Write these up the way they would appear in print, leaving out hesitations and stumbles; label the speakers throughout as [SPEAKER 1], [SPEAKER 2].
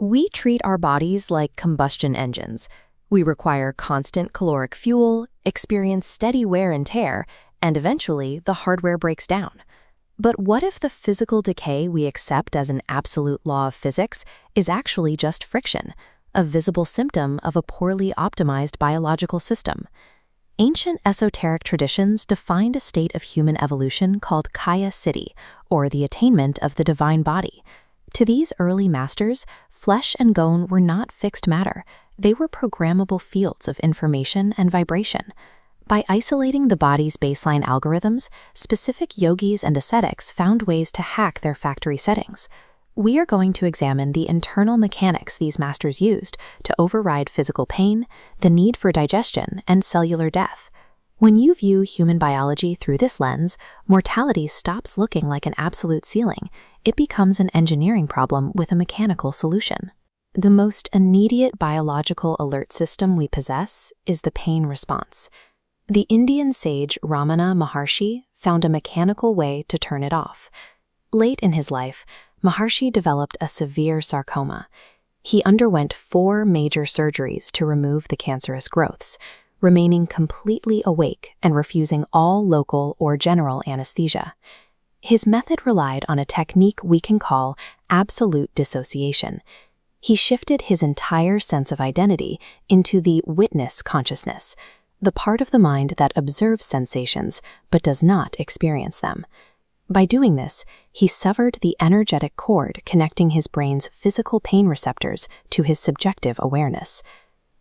[SPEAKER 1] We treat our bodies like combustion engines. We require constant caloric fuel, experience steady wear and tear, and eventually the hardware breaks down. But what if the physical decay we accept as an absolute law of physics is actually just friction, a visible symptom of a poorly optimized biological system? Ancient esoteric traditions defined a state of human evolution called Kaya Siddhi, or the attainment of the divine body. To these early masters, flesh and bone were not fixed matter. They were programmable fields of information and vibration. By isolating the body's baseline algorithms, specific yogis and ascetics found ways to hack their factory settings. We are going to examine the internal mechanics these masters used to override physical pain, the need for digestion, and cellular death. When you view human biology through this lens, mortality stops looking like an absolute ceiling. It becomes an engineering problem with a mechanical solution. The most immediate biological alert system we possess is the pain response. The Indian sage Ramana Maharshi found a mechanical way to turn it off. Late in his life, Maharshi developed a severe sarcoma. He underwent 4 major surgeries to remove the cancerous growths, remaining completely awake and refusing all local or general anesthesia. His method relied on a technique we can call absolute dissociation. He shifted his entire sense of identity into the witness consciousness, the part of the mind that observes sensations but does not experience them. By doing this, he severed the energetic cord connecting his brain's physical pain receptors to his subjective awareness.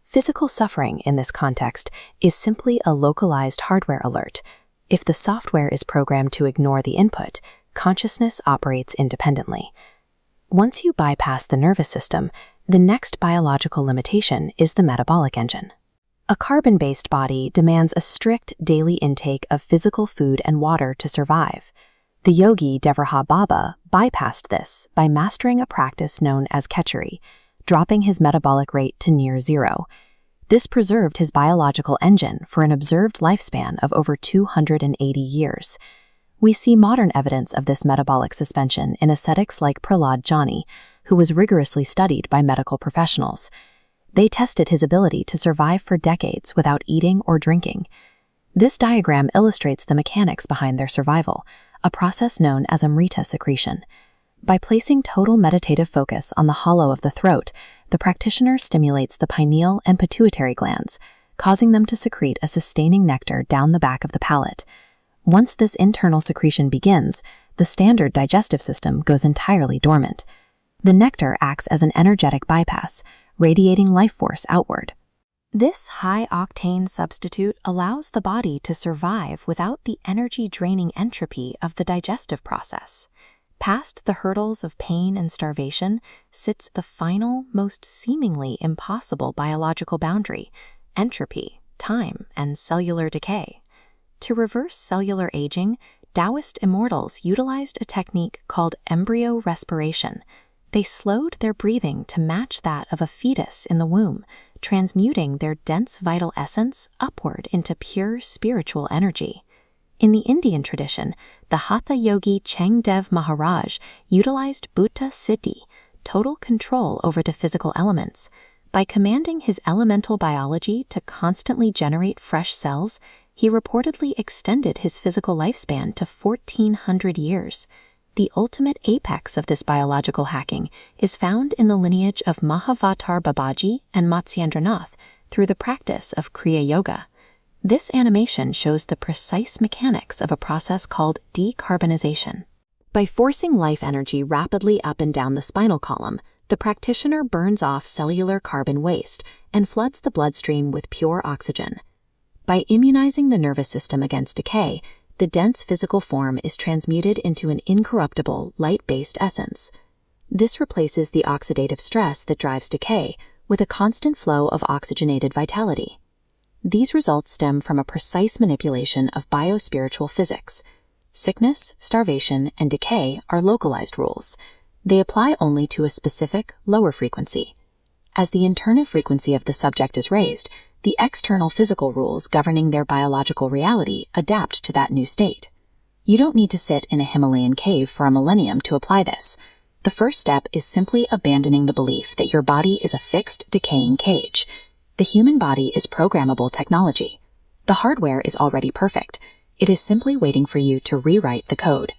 [SPEAKER 1] Physical suffering in this context is simply a localized hardware alert. If the software is programmed to ignore the input, consciousness operates independently. Once you bypass the nervous system, the next biological limitation is the metabolic engine. A carbon-based body demands a strict daily intake of physical food and water to survive. The yogi Devaraja Baba bypassed this by mastering a practice known as Khechari, dropping his metabolic rate to near zero. This preserved his biological engine for an observed lifespan of over 280 years. We see modern evidence of this metabolic suspension in ascetics like Prahlad Jani, who was rigorously studied by medical professionals. They tested his ability to survive for decades without eating or drinking. This diagram illustrates the mechanics behind their survival, a process known as amrita secretion. By placing total meditative focus on the hollow of the throat, the practitioner stimulates the pineal and pituitary glands, causing them to secrete a sustaining nectar down the back of the palate. Once this internal secretion begins, the standard digestive system goes entirely dormant. The nectar acts as an energetic bypass, radiating life force outward. This high-octane substitute allows the body to survive without the energy-draining entropy of the digestive process. Past the hurdles of pain and starvation sits the final, most seemingly impossible biological boundary: entropy, time, and cellular decay. To reverse cellular aging, Taoist immortals utilized a technique called embryo respiration. They slowed their breathing to match that of a fetus in the womb, transmuting their dense vital essence upward into pure spiritual energy. In the Indian tradition, the Hatha yogi Changdev Maharaj utilized Bhuta Siddhi, total control over the physical elements. By commanding his elemental biology to constantly generate fresh cells, he reportedly extended his physical lifespan to 1,400 years. The ultimate apex of this biological hacking is found in the lineage of Mahavatar Babaji and Matsyendranath through the practice of Kriya Yoga. This animation shows the precise mechanics of a process called decarbonization. By forcing life energy rapidly up and down the spinal column, the practitioner burns off cellular carbon waste and floods the bloodstream with pure oxygen. By immunizing the nervous system against decay, the dense physical form is transmuted into an incorruptible, light-based essence. This replaces the oxidative stress that drives decay with a constant flow of oxygenated vitality. These results stem from a precise manipulation of biospiritual physics. Sickness, starvation, and decay are localized rules. They apply only to a specific, lower frequency. As the internal frequency of the subject is raised, the external physical rules governing their biological reality adapt to that new state. You don't need to sit in a Himalayan cave for a millennium to apply this.
[SPEAKER 2] The first step is simply abandoning the belief that your body is a fixed, decaying cage. The human body is programmable technology. The hardware is already perfect. It is simply waiting for you to rewrite the code.